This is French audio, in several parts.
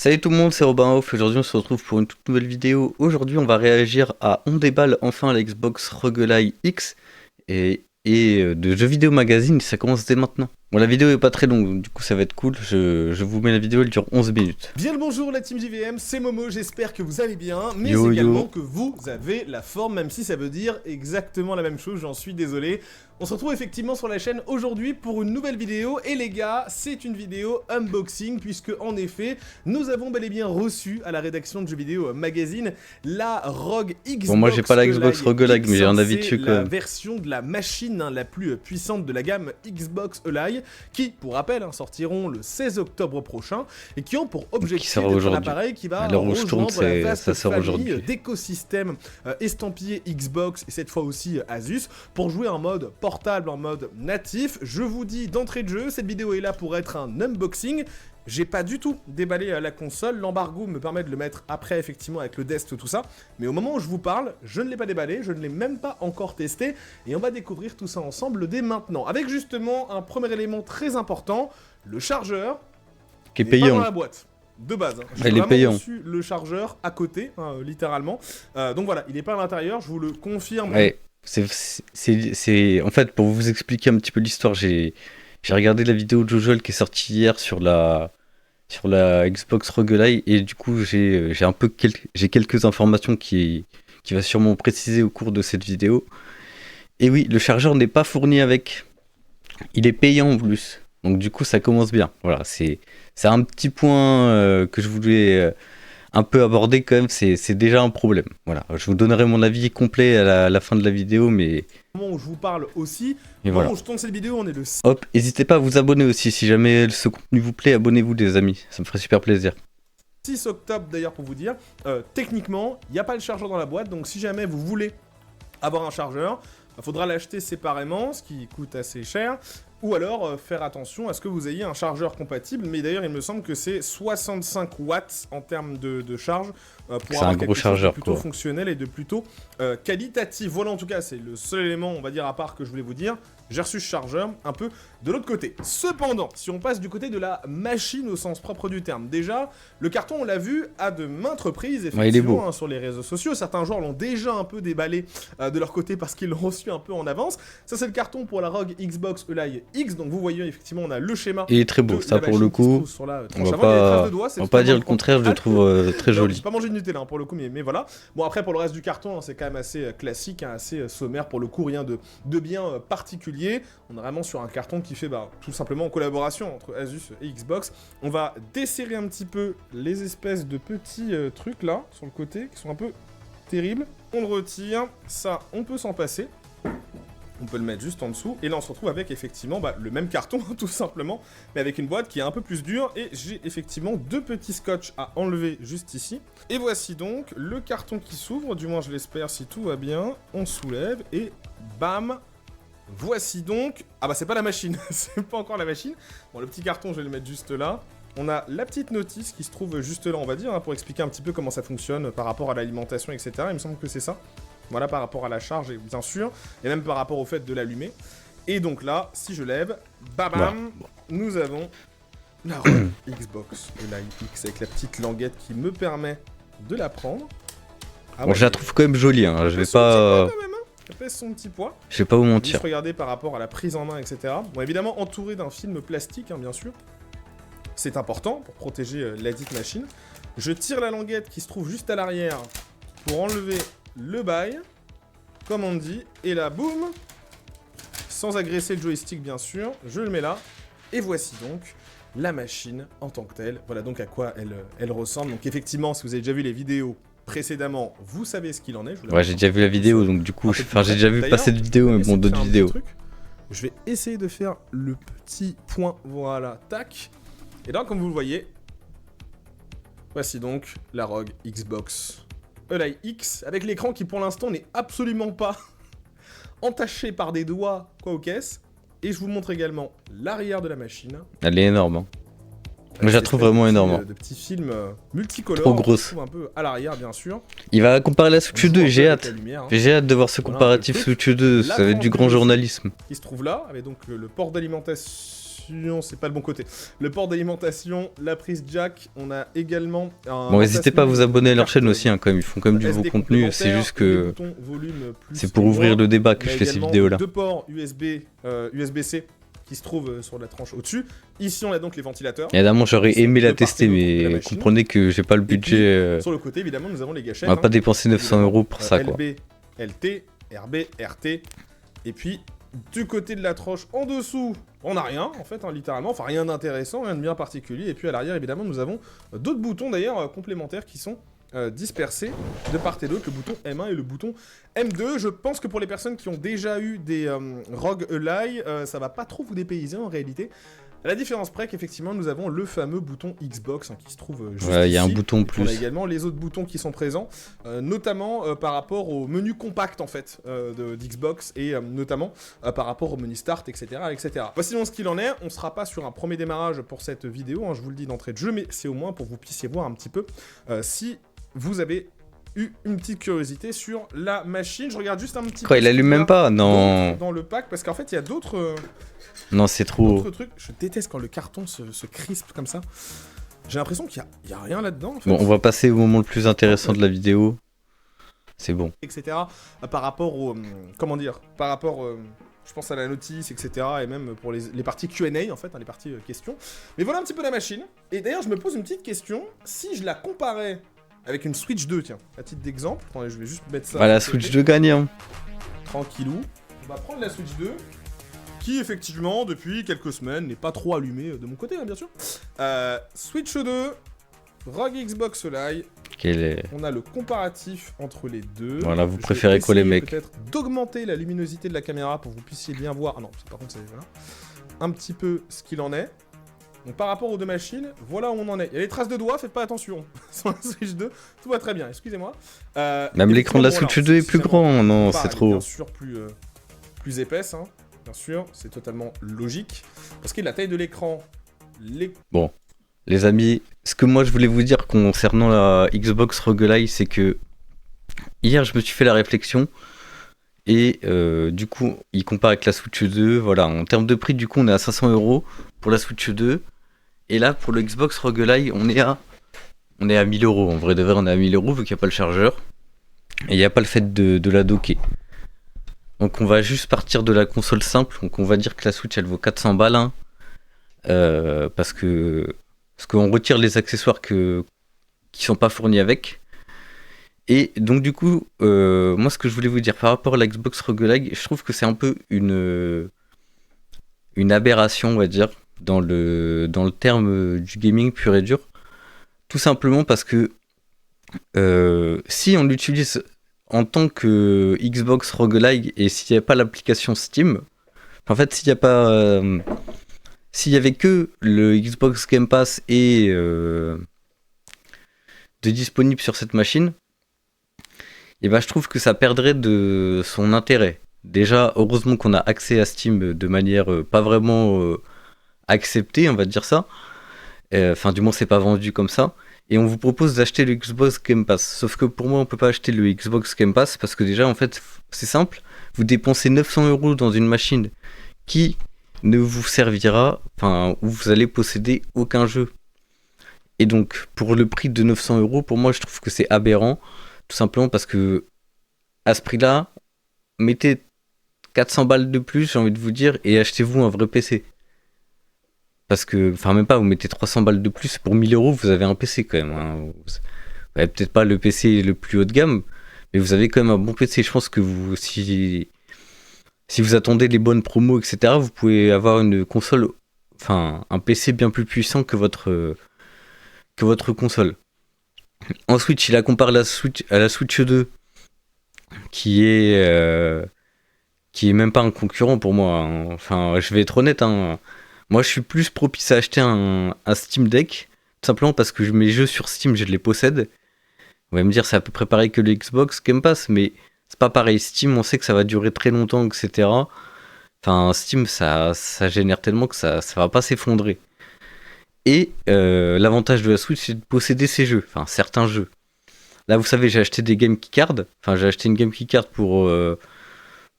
Salut tout le monde, c'est Robin Off. Aujourd'hui, on se retrouve pour une toute nouvelle vidéo. Aujourd'hui, on va réagir à On déballe enfin la Xbox Roguelike X et de Jeux Vidéo Magazine. Ça commence dès maintenant. Bon, la vidéo est pas très longue, donc du coup, ça va être cool. Je vous mets la vidéo, elle dure 11 minutes. Bien le bonjour la team JVM, c'est Momo, j'espère que vous allez bien, mais Yo, également yo. que vous avez la forme, même si ça veut dire exactement la même chose, j'en suis désolé. On se retrouve effectivement sur la chaîne aujourd'hui pour une nouvelle vidéo, et les gars, c'est une vidéo unboxing, puisque en effet, nous avons bel et bien reçu à la rédaction de Jeux Vidéo Magazine la ROG Xbox. Bon, moi, j'ai pas la Xbox Roguelike, mais j'ai un avis dessus quand la même. version de la machine la plus puissante de la gamme Xbox Live, qui, pour rappel, sortiront le 16 octobre prochain, et qui ont pour objectif d'être un appareil qui va rejoindre la vaste famille d'écosystèmes estampillés Xbox, et cette fois aussi Asus, pour jouer en mode portable, en mode natif. Je vous dis d'entrée de jeu, cette vidéo est là pour être un unboxing. J'ai pas du tout déballé la console, l'embargo me permet de le mettre après effectivement avec le desk tout ça, mais au moment où je vous parle, je ne l'ai pas déballé, je ne l'ai même pas encore testé, et on va découvrir tout ça ensemble dès maintenant, avec justement un premier élément très important, le chargeur, Qui est pas dans payant. la boîte. De base, Il j'ai est vraiment payant. reçu le chargeur à côté, littéralement, donc voilà, il est pas à l'intérieur, je vous le confirme. Ouais, en fait, pour vous expliquer un petit peu l'histoire, j'ai regardé la vidéo de Jojol qui est sortie hier sur la Xbox Roguelike, et du coup j'ai quelques informations qui va sûrement préciser au cours de cette vidéo. Et oui, le chargeur n'est pas fourni avec. Il est payant en plus. Donc du coup ça commence bien. Voilà, c'est un petit point que je voulais un peu aborder quand même, c'est déjà un problème. Voilà, je vous donnerai mon avis complet à la fin de la vidéo, mais Au moment où je vous parle aussi, et au voilà. moment où je tourne cette vidéo, on est le Hop, n'hésitez pas à vous abonner aussi, si jamais ce contenu vous plaît, abonnez-vous les amis, ça me ferait super plaisir. 6 octobre d'ailleurs pour vous dire, techniquement, il n'y a pas le chargeur dans la boîte, donc si jamais vous voulez avoir un chargeur, il faudra l'acheter séparément, ce qui coûte assez cher, ou alors faire attention à ce que vous ayez un chargeur compatible, mais d'ailleurs il me semble que c'est 65 watts en termes de charge, pour C'est avoir un gros quelque chose chargeur, de plutôt quoi. fonctionnel et de plutôt qualitatif. Voilà, en tout cas c'est le seul élément, on va dire, à part que je voulais vous dire. J'ai reçu ce chargeur un peu de l'autre côté. Cependant, si on passe du côté de la machine au sens propre du terme, déjà, le carton, on l'a vu à de maintes reprises, Ouais, il est beau. effectivement, sur les réseaux sociaux. Certains joueurs l'ont déjà un peu déballé de leur côté parce qu'ils l'ont reçu un peu en avance. Ça, c'est le carton pour la ROG Xbox Live X. Donc, vous voyez, effectivement, on a le schéma. Il est très beau, de ça la pour machine le qui se coup. trouve sur la On tranche va avant. Il y a des traces pas, de doigts, c'est on va pas dire le totalement contraire, je le trouve très non, joli. j'ai pas mangé de Nutella pour le coup, mais voilà. Bon, après, pour le reste du carton, c'est quand même assez classique, assez sommaire pour le coup, rien de bien particulier. On est vraiment sur un carton qui fait tout simplement en collaboration entre Asus et Xbox. On va desserrer un petit peu les espèces de petits trucs là, sur le côté, qui sont un peu terribles. On le retire, ça, on peut s'en passer. On peut le mettre juste en dessous, et là on se retrouve avec effectivement le même carton, tout simplement, mais avec une boîte qui est un peu plus dure, et j'ai effectivement deux petits scotch à enlever juste ici. Et voici donc le carton qui s'ouvre, du moins je l'espère si tout va bien. On soulève, et bam. Voici donc... Ah bah c'est pas la machine, c'est pas encore la machine. Bon, le petit carton je vais le mettre juste là. On a la petite notice qui se trouve juste là, on va dire, pour expliquer un petit peu comment ça fonctionne par rapport à l'alimentation, etc. Il me semble que c'est ça. Voilà, par rapport à la charge, et bien sûr, et même par rapport au fait de l'allumer. Et donc là, si je lève, bam, nous avons la ROG Xbox Live X avec la petite languette qui me permet de la prendre. Ah Bon, ouais, je la trouve quand même jolie, hein. Je vais son petit pas, poids, quand même, hein. Elle pèse son petit poids. je vais pas vous Juste mentir. regarder par rapport à la prise en main, etc. Bon, évidemment, entouré d'un film plastique, hein, bien sûr. C'est important pour protéger la dite machine. Je tire la languette qui se trouve juste à l'arrière pour enlever le bail, comme on dit, et là, boum, sans agresser le joystick, bien sûr, je le mets là, et voici donc la machine en tant que telle. Voilà donc à quoi elle ressemble. Donc effectivement, si vous avez déjà vu les vidéos précédemment, vous savez ce qu'il en est. Ouais, j'ai déjà vu la vidéo, donc du coup, j'ai déjà vu passer de vidéo, mais bon, d'autres vidéos. Je vais essayer de faire le petit point, voilà, tac. Et là, comme vous le voyez, voici donc la ROG Xbox Live X, avec l'écran qui pour l'instant n'est absolument pas entaché par des doigts, quoi, aux caisses. Et je vous montre également l'arrière de la machine. Elle est énorme, hein. Moi, je la trouve vraiment énorme. De petits films multicolores. Trop grosse. Un peu à l'arrière, bien sûr. Il va comparer la Switch 2, j'ai hâte. Lumière, hein. J'ai hâte de voir ce comparatif Switch 2, ça va être du grand journalisme. Qui se trouve là, avec donc le port d'alimentation. Attention, c'est pas le bon côté. Le port d'alimentation, la prise jack, on a également un... Bon, n'hésitez pas à vous abonner à leur chaîne aussi, hein, quand même, ils font quand même du beau SD contenu, c'est complémentaire, juste les que boutons volume plus c'est pour et ouvrir moins. le débat que On a je fais ces également vidéos-là. deux ports USB-C qui se trouvent sur la tranche au-dessus. Ici, on a donc les ventilateurs. Évidemment, j'aurais aimé la De part et tester, d'autre de la mais machine. comprenez que j'ai pas le Et puis, budget. sur le côté, évidemment, nous avons les gâchettes. On va pas dépenser 900 € pour ça, quoi. LB, LT, RB, RT. Et puis, du côté de la tranche, en dessous, on n'a rien, en fait, littéralement. Enfin, rien d'intéressant, rien de bien particulier. Et puis, à l'arrière, évidemment, nous avons d'autres boutons, d'ailleurs, complémentaires qui sont dispersés de part et d'autre. Le bouton M1 et le bouton M2. Je pense que pour les personnes qui ont déjà eu des ROG Ally, ça va pas trop vous dépayser, en réalité. À la différence près qu'effectivement, nous avons le fameux bouton Xbox qui se trouve juste Ouais, il y a un ici. bouton Et puis, on a plus. également les autres boutons qui sont présents, notamment par rapport au menu compact en fait d'Xbox et notamment par rapport au menu Start, etc., etc. Voici donc ce qu'il en est. On sera pas sur un premier démarrage pour cette vidéo, je vous le dis d'entrée de jeu, mais c'est au moins pour que vous puissiez voir un petit peu si vous avez eu une petite curiosité sur la machine. Je regarde juste un petit peu. Quoi, il allume même pas? Non. Dans le pack, parce qu'en fait, il y a d'autres. Non, c'est trop. D'autres trucs. Je déteste quand le carton se crispe comme ça. J'ai l'impression qu'il y a rien là-dedans. En fait. Bon, on va passer au moment le plus intéressant de la vidéo. C'est bon. Etc. Par rapport au... comment dire? Par rapport... je pense à la notice, etc. Et même pour les parties Q&A, en fait, les parties questions. Mais voilà un petit peu la machine. Et d'ailleurs, je me pose une petite question. Si je la comparais avec une Switch 2, tiens, à titre d'exemple. Attendez, je vais juste mettre ça... Voilà, Switch 2 gagne, hein. Tranquillou. On va prendre la Switch 2. Qui, effectivement, depuis quelques semaines, n'est pas trop allumé de mon côté, hein, bien sûr. Switch 2, ROG Xbox Ally. On a le comparatif entre les deux. Voilà, vous préférez quoi, les mecs? Peut-être d'augmenter la luminosité de la caméra pour que vous puissiez bien voir. Ah non, par contre, c'est voilà. Un petit peu ce qu'il en est. Donc, par rapport aux deux machines, voilà où on en est. Il y a les traces de doigts, faites pas attention. Sur la Switch 2, tout va très bien, excusez-moi. Même l'écran de la Switch 2 est plus grand, non, c'est trop. Bien sûr, plus épaisse, hein. Bien sûr, c'est totalement logique. Parce que la taille de l'écran... Bon, les amis, ce que moi je voulais vous dire concernant la Xbox ROG Ally, c'est que hier je me suis fait la réflexion et du coup il compare avec la Switch 2. Voilà, en termes de prix, du coup on est à 500 € pour la Switch 2 et là pour le Xbox ROG Ally on est à 1000 €. En vrai de vrai, on est à 1000 € vu qu'il n'y a pas le chargeur et il n'y a pas le fait de la docker. Donc on va juste partir de la console simple. Donc on va dire que la Switch elle vaut 400 balles, hein, parce qu'on retire les accessoires qui sont pas fournis avec. Et donc du coup, moi ce que je voulais vous dire par rapport à la Xbox ROG Ally, je trouve que c'est un peu une aberration, on va dire, dans le terme du gaming pur et dur. Tout simplement parce que si on l'utilise en tant que Xbox ROG Ally et s'il n'y a pas l'application Steam, en fait s'il y avait que le Xbox Game Pass et de disponible sur cette machine, et ben je trouve que ça perdrait de son intérêt. Déjà, heureusement qu'on a accès à Steam de manière pas vraiment acceptée, on va dire ça. Enfin, du moins, c'est pas vendu comme ça. Et on vous propose d'acheter le Xbox Game Pass. Sauf que pour moi, on peut pas acheter le Xbox Game Pass parce que déjà, en fait, c'est simple. Vous dépensez 900 € dans une machine qui ne vous servira, enfin, où vous allez posséder aucun jeu. Et donc, pour le prix de 900 €, pour moi, je trouve que c'est aberrant. Tout simplement parce que, à ce prix-là, mettez 400 balles de plus, j'ai envie de vous dire, et achetez-vous un vrai PC. Parce que, enfin même pas, vous mettez 300 balles de plus, pour 1000 €, vous avez un PC quand même. Hein. Vous avez peut-être pas le PC le plus haut de gamme, mais vous avez quand même un bon PC. Je pense que vous, si vous attendez les bonnes promos, etc., vous pouvez avoir une console, enfin un PC bien plus puissant que votre console. Ensuite, il la compare à la Switch 2, qui est même pas un concurrent pour moi. Hein. Enfin, je vais être honnête, hein. Moi, je suis plus propice à acheter un Steam Deck, tout simplement parce que mes jeux sur Steam, je les possède. On va me dire, c'est à peu près pareil que le Xbox Game Pass, mais c'est pas pareil. Steam, on sait que ça va durer très longtemps, etc. Enfin, Steam, ça génère tellement que ça va pas s'effondrer. Et l'avantage de la Switch, c'est de posséder ces jeux, enfin certains jeux. Là, vous savez, j'ai acheté des Game Keycard. Enfin, j'ai acheté une Game Keycard pour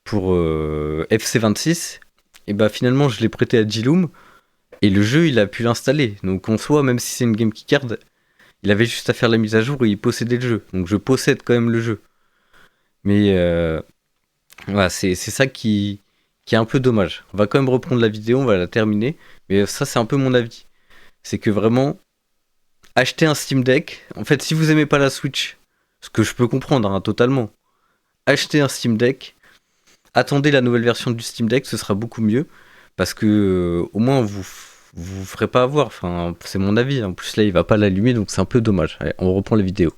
FC26. Et bah finalement, je l'ai prêté à Diloom. Et le jeu, il a pu l'installer. Donc en soi, même si c'est une game keycard, il avait juste à faire la mise à jour et il possédait le jeu. Donc je possède quand même le jeu. Mais voilà, c'est ça qui est un peu dommage. On va quand même reprendre la vidéo, on va la terminer. Mais ça, c'est un peu mon avis. C'est que vraiment, acheter un Steam Deck, en fait, si vous aimez pas la Switch, ce que je peux comprendre hein, totalement, achetez un Steam Deck, attendez la nouvelle version du Steam Deck, ce sera beaucoup mieux. Parce que au moins, vous ferez pas avoir. Enfin, c'est mon avis. En plus, là, il va pas l'allumer, donc c'est un peu dommage. Allez, on reprend la vidéo.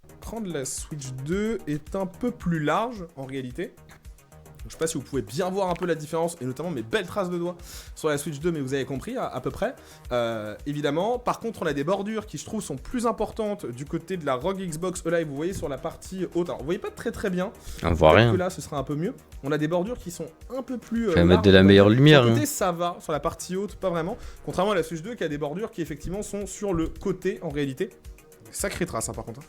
L'écran de la Switch 2 est un peu plus large en réalité. Donc, je sais pas si vous pouvez bien voir un peu la différence, et notamment mes belles traces de doigts sur la Switch 2, mais vous avez compris à peu près. Évidemment, par contre, on a des bordures qui, je trouve, sont plus importantes du côté de la ROG Xbox Live. Vous voyez sur la partie haute, alors vous voyez pas très bien. On voit rien. Que là, ce sera un peu mieux. On a des bordures qui sont un peu plus. Je vais mettre de la meilleure lumière. Sur le côté, ça va. Sur la partie haute, pas vraiment. Contrairement à la Switch 2 qui a des bordures qui, effectivement, sont sur le côté en réalité. Sacrée trace, hein, par contre.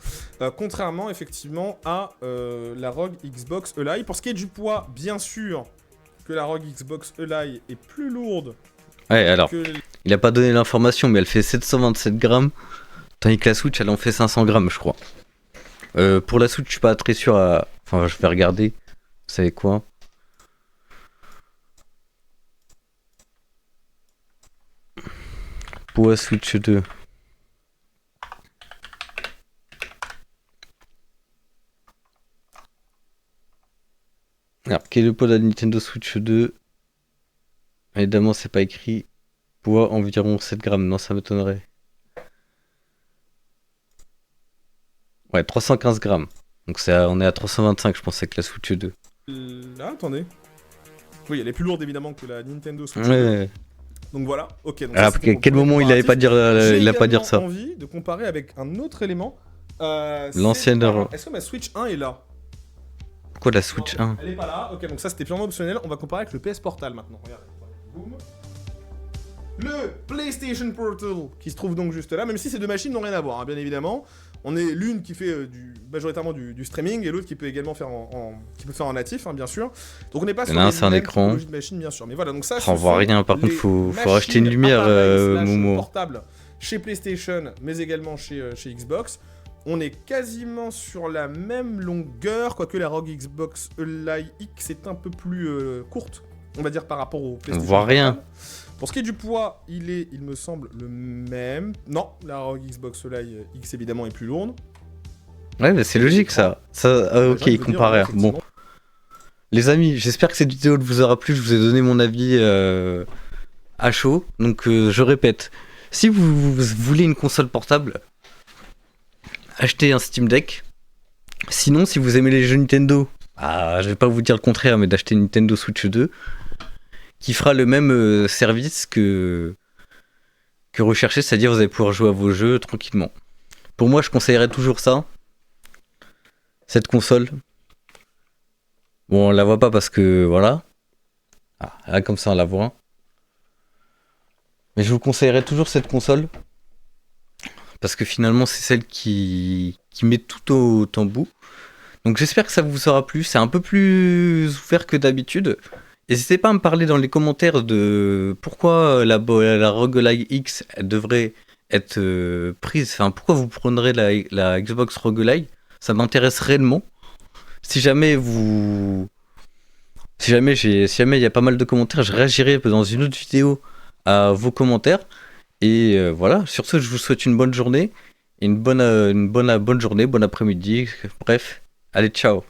Contrairement, effectivement, à la ROG Xbox Live. Pour ce qui est du poids, bien sûr que la ROG Xbox Live est plus lourde. Ouais, alors, il a pas donné l'information, mais elle fait 727 grammes. Tandis que la Switch, elle en fait 500 grammes, je crois. Pour la Switch, je suis pas très sûr à... Enfin, je vais regarder. Vous savez quoi ? Poids Switch 2. Alors, quel est le poids de la Nintendo Switch 2 ? Évidemment, c'est pas écrit. Poids environ 7 grammes. Non, ça m'étonnerait. Ouais, 315 grammes. Donc on est à 325, je pense, avec la Switch 2. Là, attendez. Oui, elle est plus lourde, évidemment, que la Nintendo Switch 2. Ouais. Donc voilà, ok. Donc alors, quel moment il avait pas dire, il a pas dire ça. J'ai envie de comparer avec un autre élément. L'ancienne... Est-ce que ma Switch 1 est là ? Pourquoi la Switch 1 ? Elle est pas là. Ok, donc ça c'était purement optionnel. On va comparer avec le PS Portal maintenant. Regardez. Boum. Le PlayStation Portal qui se trouve donc juste là, même si ces deux machines n'ont rien à voir, hein, bien évidemment. On est l'une qui fait majoritairement du streaming et l'autre qui peut également faire en natif, hein, bien sûr. Donc on n'est pas sur c'est un écran de machine, bien sûr. Mais voilà, donc ça. On voit rien. Par contre, faut racheter une lumière, Momo. Portable chez PlayStation, mais également chez Xbox. On est quasiment sur la même longueur, quoique la ROG Xbox Live X est un peu plus courte, on va dire, par rapport au PlayStation. On voit rien. Pour ce qui est du poids, il me semble, le même. Non, la ROG Xbox Live X, évidemment, est plus lourde. Ouais, mais c'est logique, ça. Ok, comparé. Bon. Les amis, j'espère que cette vidéo vous aura plu. Je vous ai donné mon avis à chaud. Donc, je répète. Si vous voulez une console portable, achetez un Steam Deck. Sinon, si vous aimez les jeux Nintendo, je vais pas vous dire le contraire, mais d'acheter une Nintendo Switch 2 qui fera le même service que rechercher, c'est-à-dire vous allez pouvoir jouer à vos jeux tranquillement. Pour moi, je conseillerais toujours ça. Cette console. Bon, on la voit pas parce que voilà. Là, comme ça, on la voit. Mais je vous conseillerais toujours cette console. Parce que finalement, c'est celle qui met tout au bout. Donc j'espère que ça vous aura plu. C'est un peu plus ouvert que d'habitude. N'hésitez pas à me parler dans les commentaires de pourquoi la ROG Live X devrait être prise. Enfin, pourquoi vous prendrez la Xbox ROG Live. Ça m'intéresse réellement. Si jamais il y a pas mal de commentaires, je réagirai dans une autre vidéo à vos commentaires. Et voilà, sur ce, je vous souhaite une bonne journée, et une bonne journée, bon après-midi, bref, allez, ciao.